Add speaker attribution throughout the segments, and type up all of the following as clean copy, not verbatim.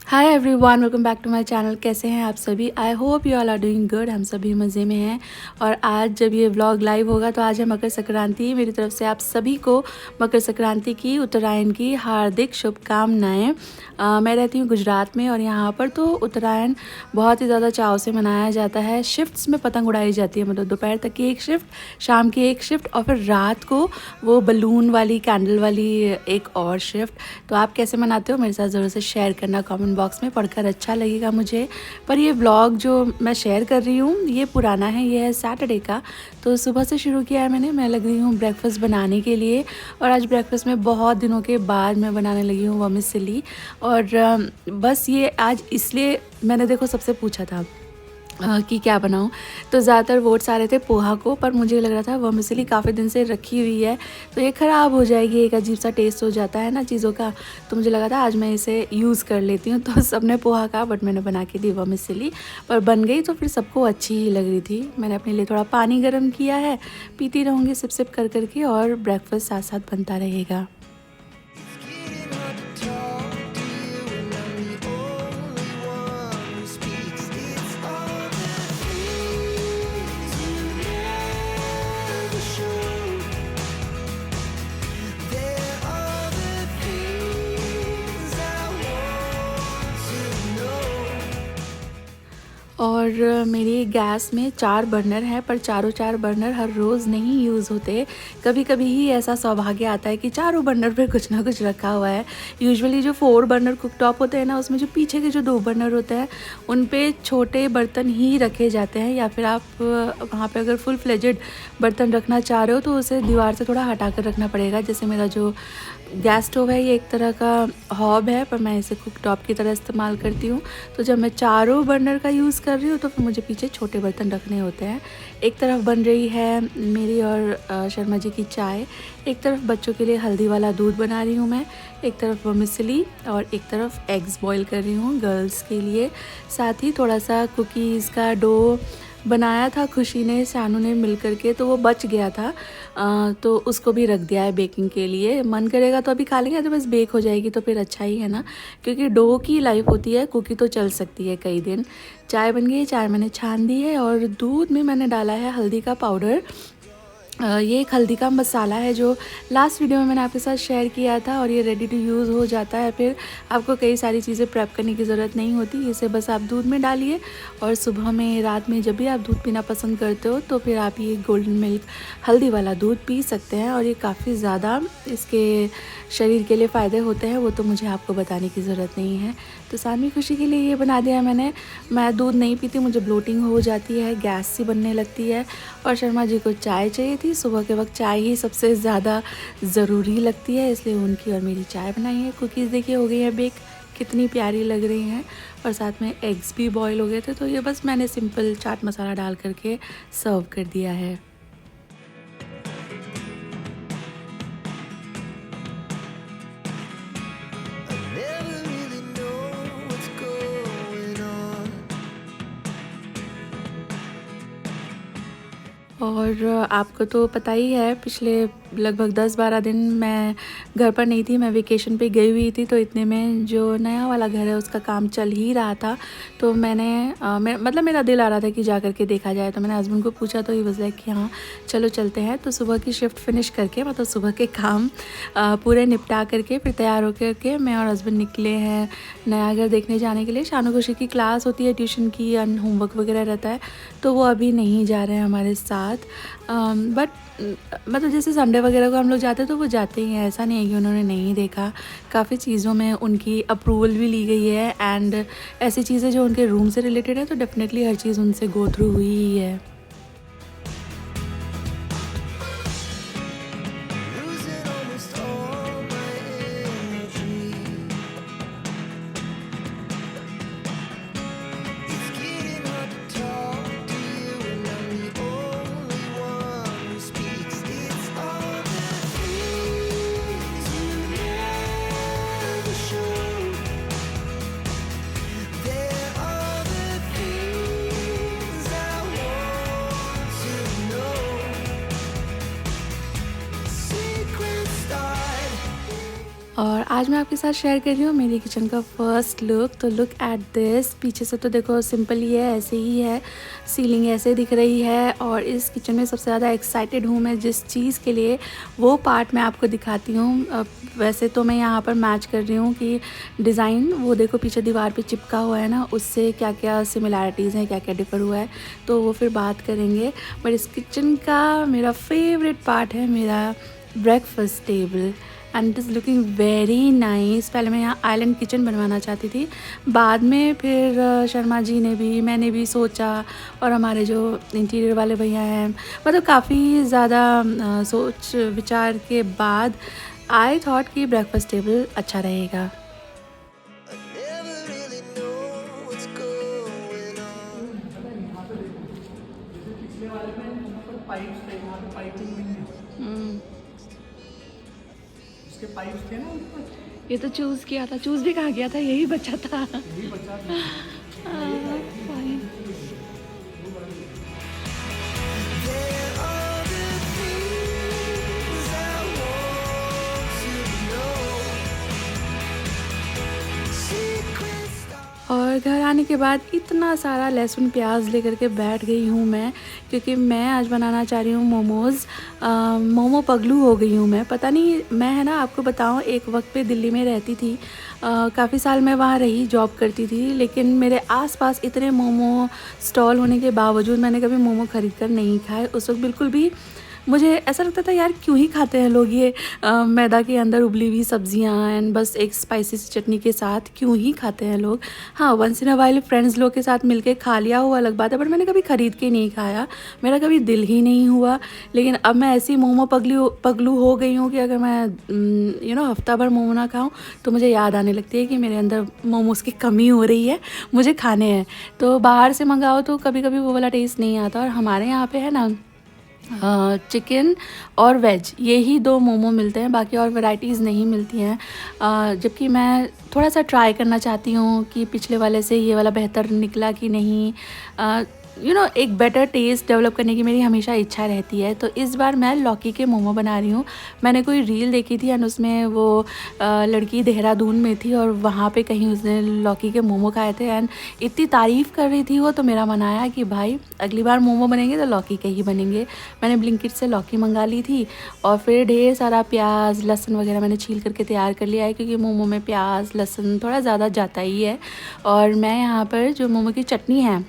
Speaker 1: Hi everyone, welcome back to my channel. कैसे हैं आप सभी? I hope you all are doing good. हम सभी मज़े में हैं। और आज जब ये व्लॉग लाइव होगा तो आज है मकर संक्रांति। मेरी तरफ से आप सभी को मकर संक्रांति की, उत्तरायण की हार्दिक शुभकामनाएं। मैं रहती हूँ गुजरात में और यहाँ पर तो उत्तरायण बहुत ही ज़्यादा चाव से मनाया जाता है। शिफ्ट्स में पतंग उड़ाई जाती है, मतलब दोपहर तक की एक शिफ्ट, शाम की एक शिफ्ट और फिर रात को वो बलून वाली, कैंडल वाली एक और शिफ्ट। तो आप कैसे मनाते हो मेरे साथ ज़रूर से शेयर करना कमेंट बॉक्स में, पढ़कर अच्छा लगेगा मुझे। पर ये व्लॉग जो मैं शेयर कर रही हूँ ये पुराना है, ये है सैटरडे का। तो सुबह से शुरू किया है मैंने। मैं लग रही हूँ ब्रेकफास्ट बनाने के लिए और आज ब्रेकफास्ट में बहुत दिनों के बाद मैं बनाने लगी हूँ वर्मिसेली। और बस ये आज इसलिए मैंने देखो सबसे पूछा था कि क्या बनाऊं, तो ज़्यादातर वोट्स आ रहे थे पोहा को, पर मुझे लग रहा था वर्मिसेली काफ़ी दिन से रखी हुई है तो ये ख़राब हो जाएगी, एक अजीब सा टेस्ट हो जाता है ना चीज़ों का। तो मुझे लगा था आज मैं इसे यूज़ कर लेती हूँ। तो सबने पोहा कहा बट मैंने बना के दी वर्मिसेली, पर बन गई तो फिर सबको अच्छी ही लग रही थी। मैंने अपने लिए थोड़ा पानी गर्म किया है, पीती रहूँगी सिप सिप कर करके और ब्रेकफास्ट साथ साथ बनता रहेगा। और मेरी गैस में 4 बर्नर हैं, पर चारों 4 बर्नर हर रोज़ नहीं यूज़ होते। कभी कभी ही ऐसा सौभाग्य आता है कि चारों बर्नर पे कुछ ना कुछ रखा हुआ है। यूजुअली जो 4 बर्नर कुकटॉप होते हैं ना, उसमें जो पीछे के जो 2 बर्नर होते हैं उन पे छोटे बर्तन ही रखे जाते हैं, या फिर आप वहाँ पे अगर फुल फ्लेजेड बर्तन रखना चाह रहे हो तो उसे दीवार से थोड़ा हटा कर रखना पड़ेगा। जैसे मेरा जो गैस स्टोव है ये एक तरह का हॉब है, पर मैं इसे कुकटॉप की तरह इस्तेमाल करती हूँ। तो जब मैं चारों बर्नर का यूज़ कर रही हूँ तो फिर मुझे पीछे छोटे बर्तन रखने होते हैं। एक तरफ बन रही है मेरी और शर्मा जी की चाय, एक तरफ बच्चों के लिए हल्दी वाला दूध बना रही हूँ मैं, एक तरफ वर्मिसेली और एक तरफ एग्स बॉईल कर रही हूँ गर्ल्स के लिए। साथ ही थोड़ा सा कुकीज़ का डो बनाया था खुशी ने, शानू ने मिल करके, तो वो बच गया था तो उसको भी रख दिया है बेकिंग के लिए। मन करेगा तो अभी खा लेंगे, तो बस बेक हो जाएगी तो फिर अच्छा ही है ना, क्योंकि डो की लाइफ होती है, कुकी तो चल सकती है कई दिन। चाय बन गई है, चाय मैंने छान दी है और दूध में मैंने डाला है हल्दी का पाउडर। ये एक हल्दी का मसाला है जो लास्ट वीडियो में मैंने आपके साथ शेयर किया था, और ये रेडी टू यूज़ हो जाता है। फिर आपको कई सारी चीज़ें प्रेप करने की ज़रूरत नहीं होती, इसे बस आप दूध में डालिए और सुबह में, रात में जब भी आप दूध पीना पसंद करते हो तो फिर आप ये गोल्डन मिल्क हल्दी वाला दूध पी सकते हैं। और ये काफ़ी ज़्यादा इसके शरीर के लिए फ़ायदे होते हैं, वो तो मुझे आपको बताने की ज़रूरत नहीं है। तो सामी खुशी के लिए ये बना दिया मैंने। मैं दूध नहीं पीती, मुझे ब्लोटिंग हो जाती है, गैस सी बनने लगती है। और शर्मा जी को चाय चाहिए थी, सुबह के वक्त चाय ही सबसे ज़्यादा ज़रूरी लगती है, इसलिए उनकी और मेरी चाय बनाई है। कुकीज़ देखिए हो गई है बेक, कितनी प्यारी लग रही हैं, और साथ में एग्स भी बॉईल हो गए थे। तो ये बस मैंने सिंपल चाट मसाला डाल करके सर्व कर दिया है। और आपको तो पता ही है, पिछले लगभग 10-12 दिन मैं घर पर नहीं थी, मैं वेकेशन पे गई हुई थी। तो इतने में जो नया वाला घर है उसका काम चल ही रहा था, तो मैंने मतलब मेरा दिल आ रहा था कि जा करके देखा जाए। तो मैंने हस्बैंड को पूछा तो ही वाज लाइक कि हाँ चलो चलते हैं। तो सुबह की शिफ्ट फिनिश करके, मतलब सुबह के काम पूरे निपटा करके फिर तैयार होकर के मैं और हस्बैंड निकले हैं नया घर देखने जाने के लिए। शानू खुशी की क्लास होती है ट्यूशन की, होमवर्क वगैरह रहता है, तो वो अभी नहीं जा रहे हैं हमारे साथ। बट मतलब जैसे संडे वगैरह को हम लोग जाते हैं तो वो जाते ही हैं, ऐसा नहीं है कि उन्होंने नहीं देखा। काफ़ी चीज़ों में उनकी अप्रूवल भी ली गई है, एंड ऐसी चीज़ें जो उनके रूम से रिलेटेड है तो डेफिनेटली हर चीज़ उनसे गो थ्रू हुई ही है। और आज मैं आपके साथ शेयर कर रही हूँ मेरी किचन का फर्स्ट लुक। तो लुक एट दिस। पीछे से तो देखो सिंपल ही है, ऐसे ही है, सीलिंग ऐसे दिख रही है। और इस किचन में सबसे ज़्यादा एक्साइटेड हूँ मैं जिस चीज़ के लिए, वो पार्ट मैं आपको दिखाती हूँ। वैसे तो मैं यहाँ पर मैच कर रही हूँ कि डिज़ाइन वो देखो पीछे दीवार पे चिपका हुआ है ना, उससे क्या क्या सिमिलैरिटीज़ हैं, क्या क्या डिफ़र हुआ है, तो वो फिर बात करेंगे। बट इस किचन का मेरा फेवरेट पार्ट है मेरा breakfast table and it is looking very nice. पहले मैं यहाँ आइलैंड किचन बनवाना चाहती थी, बाद में फिर शर्मा जी ने भी, मैंने भी सोचा, और हमारे जो इंटीरियर वाले भैया हैं, मतलब काफ़ी ज़्यादा सोच विचार के बाद आई थॉट कि ब्रेकफास्ट टेबल अच्छा रहेगा।
Speaker 2: उसके पाइप्स थे ना ऊपर।
Speaker 1: ये तो चूज़ किया था, चूज़ भी कहा गया था, यही बचा था।
Speaker 2: यही बचा था।
Speaker 1: फाइन। और घर आने के बाद इतना सारा लहसुन प्याज लेकर के बैठ गई हूँ मैं, क्योंकि मैं आज बनाना चाह रही हूँ मोमोज़। मोमो पगलू हो गई हूँ मैं, पता नहीं। मैं है ना, आपको बताऊँ, एक वक्त पे दिल्ली में रहती थी, काफ़ी साल मैं वहाँ रही, जॉब करती थी, लेकिन मेरे आसपास इतने मोमो स्टॉल होने के बावजूद मैंने कभी मोमो ख़रीद कर नहीं खाए। उस वक्त बिल्कुल भी मुझे ऐसा लगता था यार क्यों ही खाते हैं लोग ये मैदा के अंदर उबली हुई सब्जियां एंड बस एक स्पाइसी सी चटनी के साथ, क्यों ही खाते हैं लोग। हाँ, once in a while friends लोग के साथ मिलके खा लिया हो अलग बात है, बट मैंने कभी ख़रीद के नहीं खाया, मेरा कभी दिल ही नहीं हुआ। लेकिन अब मैं ऐसी मोमो पगलू हो गई हूँ कि अगर मैं हफ्ता भर मोमो ना खाऊँ तो मुझे याद आने लगती है कि मेरे अंदर मोमोज़ की कमी हो रही है, मुझे खाने हैं। तो बाहर से मंगाओ तो कभी कभी वो वाला टेस्ट नहीं आता। और हमारे यहाँ पे है ना चिकन और वेज, यही दो मोमो मिलते हैं, बाकी और वैरायटीज़ नहीं मिलती हैं। जबकि मैं थोड़ा सा ट्राई करना चाहती हूँ कि पिछले वाले से ये वाला बेहतर निकला कि नहीं। एक बेटर टेस्ट डेवलप करने की मेरी हमेशा इच्छा रहती है। तो इस बार मैं लौकी के मोमो बना रही हूँ। मैंने कोई रील देखी थी एंड उसमें वो लड़की देहरादून में थी और वहाँ पे कहीं उसने लौकी के मोमो खाए थे एंड इतनी तारीफ़ कर रही थी वो, तो मेरा मन आया कि भाई अगली बार मोमो बनेंगे तो लौकी के ही बनेंगे। मैंने ब्लिंकिट से लौकी मंगा ली थी और फिर ढेर सारा प्याज लहसुन वगैरह मैंने छील करके तैयार कर लिया है, क्योंकि मोमो में प्याज लहसुन थोड़ा ज़्यादा जाता ही है। और मैं यहाँ पर जो मोमो की चटनी है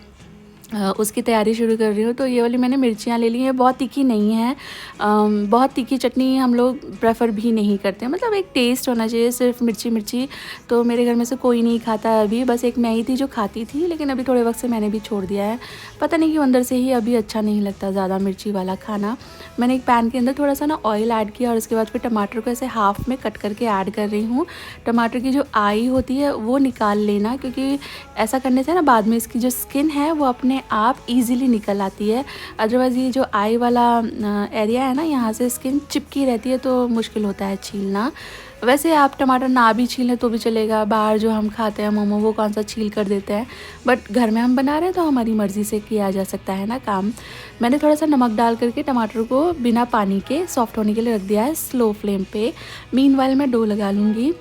Speaker 1: उसकी तैयारी शुरू कर रही हूँ। तो ये वाली मैंने मिर्चियाँ ले ली हैं, बहुत तीखी नहीं है। बहुत तीखी चटनी हम लोग प्रेफर भी नहीं करते, मतलब एक टेस्ट होना चाहिए, सिर्फ मिर्ची मिर्ची। तो मेरे घर में से कोई नहीं खाता है अभी, बस एक मैं ही थी जो खाती थी, लेकिन अभी थोड़े वक्त से मैंने भी छोड़ दिया है। पता नहीं क्यों, अंदर से ही अभी अच्छा नहीं लगता ज़्यादा मिर्ची वाला खाना। मैंने एक पैन के अंदर थोड़ा सा ना ऑयल ऐड किया और उसके बाद फिर टमाटर को ऐसे हाफ़ में कट करके ऐड कर रही हूँ। टमाटर की जो आई होती है वो निकाल लेना, क्योंकि ऐसा करने से ना बाद में इसकी जो स्किन है वो अपने आप इजीली निकल आती है। अदरवाइज़ ये जो आई वाला एरिया है ना, यहाँ से स्किन चिपकी रहती है तो मुश्किल होता है छीलना। वैसे आप टमाटर ना भी छीलें तो भी चलेगा, बाहर जो हम खाते हैं मोमो वो कौन सा छील कर देते हैं, बट घर में हम बना रहे हैं तो हमारी मर्ज़ी से किया जा सकता है ना काम। मैंने थोड़ा सा नमक डाल करके टमाटर को बिना पानी के सॉफ्ट होने के लिए रख दिया है स्लो फ्लेम पे। मीनवाइल मैं डो लगा लूँगी।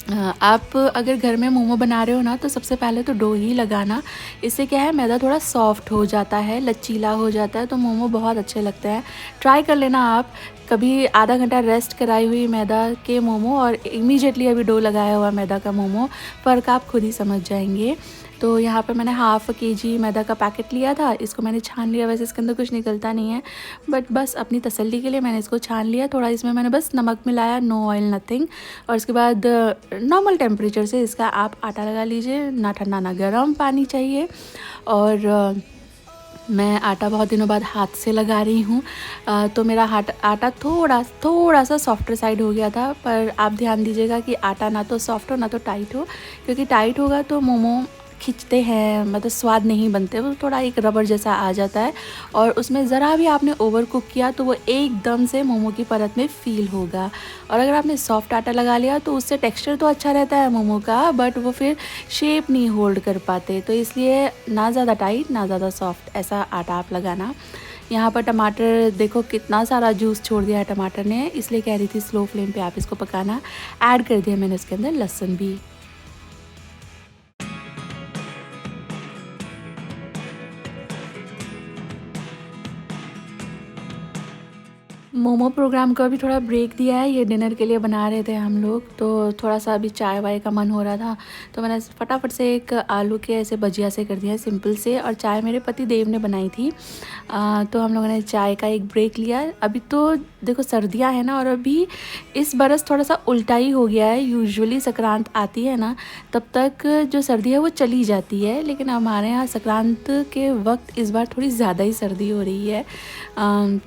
Speaker 1: आप अगर घर में मोमो बना रहे हो ना तो सबसे पहले तो डो ही लगाना। इससे क्या है, मैदा थोड़ा सॉफ्ट हो जाता है, लचीला हो जाता है, तो मोमो बहुत अच्छे लगते हैं। ट्राई कर लेना आप कभी आधा घंटा रेस्ट कराई हुई मैदा के मोमो और इमीडिएटली अभी डो लगाया हुआ मैदा का मोमो, फ़र्क आप खुद ही समझ जाएंगे। तो यहाँ पे मैंने हाफ़ केजी मैदा का पैकेट लिया था, इसको मैंने छान लिया। वैसे इसके अंदर कुछ निकलता नहीं है, बट बस अपनी तसल्ली के लिए मैंने इसको छान लिया। थोड़ा इसमें मैंने बस नमक मिलाया, नो ऑयल नथिंग। और उसके बाद नॉर्मल टेम्परेचर से इसका आप आटा लगा लीजिए, ना ठंडा ना गर्म पानी चाहिए। और मैं आटा बहुत दिनों बाद हाथ से लगा रही हूँ, तो मेरा आटा थोड़ा सा सॉफ्टर साइड हो गया था। पर आप ध्यान दीजिएगा कि आटा ना तो सॉफ्ट हो ना तो टाइट हो, क्योंकि टाइट होगा तो मोमो खिंचते हैं, मतलब स्वाद नहीं बनते, वो थोड़ा एक रबर जैसा आ जाता है। और उसमें ज़रा भी आपने ओवर कुक किया तो वो एकदम से मोमो की परत में फ़ील होगा। और अगर आपने सॉफ्ट आटा लगा लिया तो उससे टेक्सचर तो अच्छा रहता है मोमो का, बट वो फिर शेप नहीं होल्ड कर पाते। तो इसलिए ना ज़्यादा टाइट ना ज़्यादा सॉफ्ट, ऐसा आटा आप लगाना। यहाँ पर टमाटर देखो कितना सारा जूस छोड़ दिया है टमाटर ने, इसलिए कह रही थी स्लो फ्लेम पे आप इसको पकाना। ऐड कर दिया मैंने इसके अंदर लहसुन भी। मोमो प्रोग्राम को अभी थोड़ा ब्रेक दिया है, ये डिनर के लिए बना रहे थे हम लोग, तो थोड़ा सा अभी चाय वाय का मन हो रहा था, तो मैंने फटाफट से एक आलू के ऐसे भजिया से कर दिया सिंपल से, और चाय मेरे पति देव ने बनाई थी। तो हम लोगों ने चाय का एक ब्रेक लिया। अभी तो देखो सर्दियां हैं ना, और अभी इस बरस थोड़ा सा उल्टा ही हो गया है। यूजुअली संक्रांत आती है ना तब तक जो सर्दी है वो चली जाती है, लेकिन हमारे यहाँ संक्रांत के वक्त इस बार थोड़ी ज़्यादा ही सर्दी हो रही है।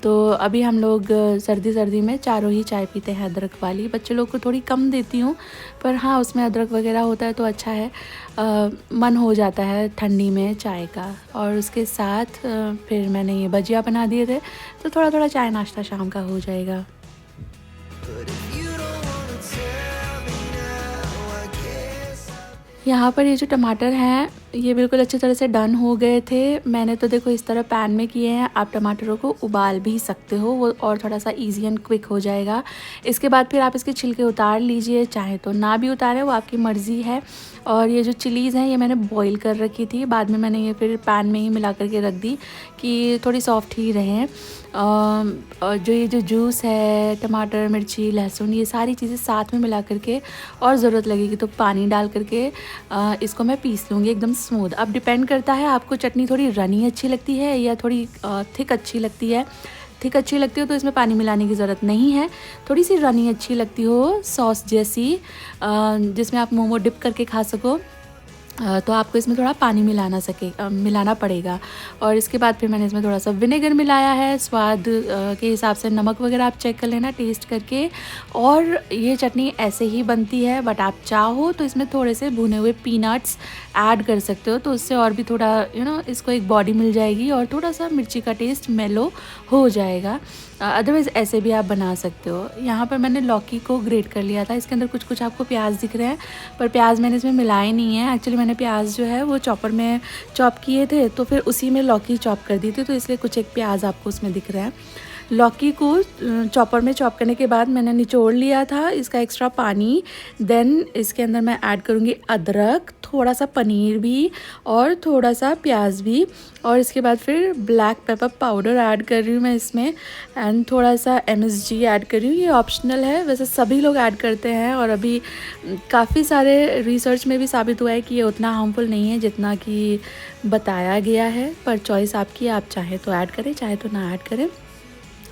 Speaker 1: तो अभी हम लोग सर्दी में चारों ही चाय पीते हैं अदरक वाली। बच्चे लोग को थोड़ी कम देती हूँ, पर हाँ उसमें अदरक वगैरह होता है तो अच्छा है, मन हो जाता है ठंडी में चाय का। और उसके साथ फिर मैंने ये भजिया बना दिए थे, तो थोड़ा थोड़ा चाय नाश्ता शाम का हो जाएगा। यहाँ पर ये जो टमाटर हैं ये बिल्कुल अच्छी तरह से डन हो गए थे। मैंने तो देखो इस तरह पैन में किए हैं, आप टमाटरों को उबाल भी सकते हो, वो और थोड़ा सा इजी एंड क्विक हो जाएगा। इसके बाद फिर आप इसके छिलके उतार लीजिए, चाहे तो ना भी उतारें, वो आपकी मर्ज़ी है। और ये जो चिलीज़ हैं ये मैंने बॉईल कर रखी थी, बाद में मैंने ये फिर पैन में ही मिला करके रख दी कि थोड़ी सॉफ्ट ही रहें। और जो ये जो जूस है टमाटर मिर्ची लहसुन ये सारी चीज़ें साथ में मिला करके, और ज़रूरत लगेगी तो पानी डाल करके इसको मैं पीस लूँगी एकदम स्मूथ। अब डिपेंड करता है आपको चटनी थोड़ी रनी अच्छी लगती है या थोड़ी थिक अच्छी लगती है। थिक अच्छी लगती हो तो इसमें पानी मिलाने की ज़रूरत नहीं है। थोड़ी सी रनी अच्छी लगती हो सॉस जैसी, जिसमें आप मोमो डिप करके खा सको, तो आपको इसमें थोड़ा पानी मिलाना पड़ेगा। और इसके बाद फिर मैंने इसमें थोड़ा सा विनेगर मिलाया है, स्वाद के हिसाब से नमक वगैरह आप चेक कर लेना टेस्ट करके। और ये चटनी ऐसे ही बनती है, बट आप चाहो तो इसमें थोड़े से भुने हुए पीनट्स ऐड कर सकते हो, तो उससे और भी थोड़ा इसको एक बॉडी मिल जाएगी और थोड़ा सा मिर्ची का टेस्ट मेलो हो जाएगा। अदरवाइज़ ऐसे भी आप बना सकते हो। यहाँ पर मैंने लौकी को ग्रेट कर लिया था, इसके अंदर कुछ कुछ आपको प्याज दिख रहे हैं, पर प्याज मैंने इसमें मिलाए नहीं है। एक्चुअली मैंने प्याज जो है वो चॉपर में चॉप किए थे, तो फिर उसी में लौकी चॉप कर दी थी, तो इसलिए कुछ एक प्याज आपको उसमें दिख रहा है। लौकी को चॉपर में चॉप करने के बाद मैंने निचोड़ लिया था इसका एक्स्ट्रा पानी। देन इसके अंदर मैं ऐड करूँगी अदरक, थोड़ा सा पनीर भी और थोड़ा सा प्याज भी, और इसके बाद फिर ब्लैक पेपर पाउडर ऐड कर रही हूँ मैं इसमें, एंड थोड़ा सा MSG ऐड कर रही हूँ। ये ऑप्शनल है, वैसे सभी लोग ऐड करते हैं, और अभी काफ़ी सारे रिसर्च में भी साबित हुआ है कि ये उतना हार्मफुल नहीं है जितना कि बताया गया है, पर चॉइस आपकी, आप चाहे तो ऐड करें चाहे तो ना ऐड करें।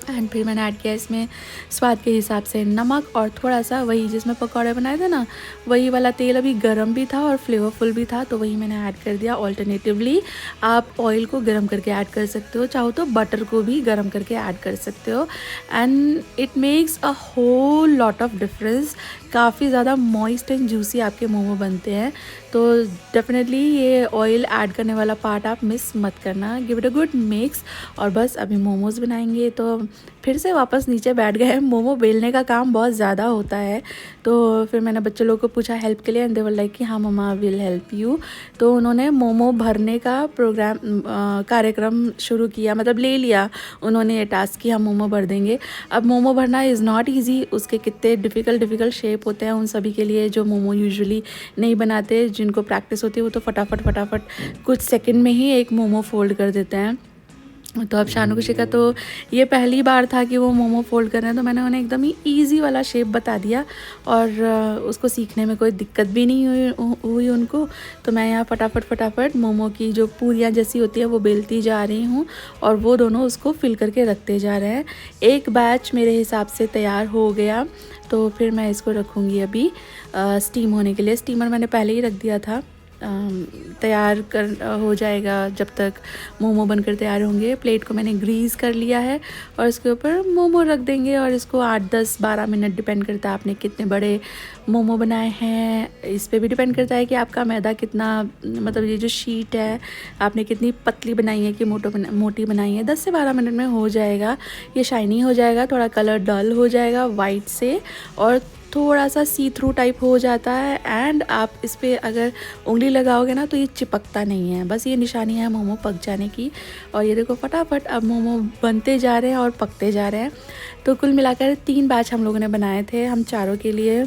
Speaker 1: एंड फिर मैंने ऐड किया इसमें स्वाद के हिसाब से नमक, और थोड़ा सा वही जिसमें पकौड़े बनाए थे ना वही वाला तेल अभी गरम भी था और फ्लेवरफुल भी था, तो वही मैंने ऐड कर दिया। ऑल्टरनेटिवली आप ऑयल को गरम करके ऐड कर सकते हो, चाहो तो बटर को भी गरम करके ऐड कर सकते हो, and it makes a whole lot of difference. काफ़ी ज़्यादा मॉइस्ट एंड जूसी आपके मोमो बनते हैं, तो डेफिनेटली ये ऑयल ऐड करने वाला पार्ट आप मिस मत करना। Give it a good mix. और बस अभी मोमोज़ बनाएंगे, तो फिर से वापस नीचे बैठ गए। मोमो बेलने का काम बहुत ज़्यादा होता है, तो फिर मैंने बच्चे लोग को पूछा हेल्प के लिए, एंड दे वर लाइक कि हाँ मम्मा विल हेल्प यू। तो उन्होंने मोमो भरने का कार्यक्रम शुरू किया, मतलब ले लिया उन्होंने ये टास्क कि हम मोमो भर देंगे। अब मोमो भरना इज़ नॉट ईजी, उसके कितने डिफ़िकल्ट शेप होते हैं उन सभी के लिए जो मोमो यूजुअली नहीं बनाते, जिनको प्रैक्टिस होती है वो तो फटाफट कुछ सेकंड में ही एक मोमो फोल्ड कर देते हैं। तो अब शानू खुशी का तो ये पहली बार था कि वो मोमो फोल्ड कर रहे हैं, तो मैंने उन्हें एकदम ही ईजी वाला शेप बता दिया, और उसको सीखने में कोई दिक्कत भी नहीं हुई उनको। तो मैं यहाँ फटाफट मोमो की जो पूरियाँ जैसी होती है वो बेलती जा रही हूँ, और वो दोनों उसको फिल करके रखते जा रहे हैं। एक बैच मेरे हिसाब से तैयार हो गया, तो फिर मैं इसको रखूँगी अभी स्टीम होने के लिए। स्टीमर मैंने पहले ही रख दिया था, तैयार हो जाएगा जब तक मोमो बनकर तैयार होंगे। प्लेट को मैंने ग्रीस कर लिया है, और इसके ऊपर मोमो रख देंगे, और इसको 8, 10, 12 मिनट डिपेंड करता है आपने कितने बड़े मोमो बनाए हैं। इस पे भी डिपेंड करता है कि आपका मैदा कितना, मतलब ये जो शीट है आपने कितनी पतली बनाई है कि मोटी बनाई है। 10 से 12 मिनट में हो जाएगा, ये शाइनी हो जाएगा, थोड़ा कलर डल हो जाएगा वाइट से, और थोड़ा सा सी थ्रू टाइप हो जाता है एंड आप इस पर अगर उंगली लगाओगे ना तो ये चिपकता नहीं है। बस ये निशानी है मोमो पक जाने की। और ये देखो फटाफट अब मोमो बनते जा रहे हैं और पकते जा रहे हैं। तो कुल मिलाकर 3 बैच हम लोगों ने बनाए थे हम चारों के लिए।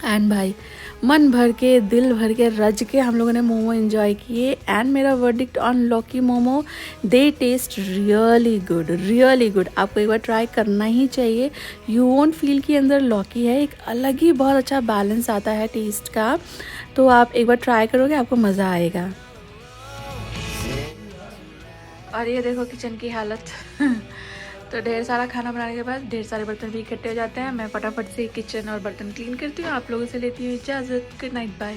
Speaker 1: एंड भाई मन भर के दिल भर के रज के हम लोगों ने मोमो एंजॉय किए। एंड मेरा verdict on Loki momo, they taste really good, really good. आपको एक बार ट्राई करना ही चाहिए। यू वोंट फील कि अंदर लॉकी है, एक अलग ही बहुत अच्छा बैलेंस आता है टेस्ट का। तो आप एक बार ट्राई करोगे आपको मज़ा आएगा। और ये देखो किचन की हालत तो ढेर सारा खाना बनाने के बाद ढेर सारे बर्तन भी इकट्ठे हो जाते हैं। मैं फटाफट से किचन और बर्तन क्लीन करती हूँ। आप लोगों से लेती हूँ इजाज़त। Good night, bye.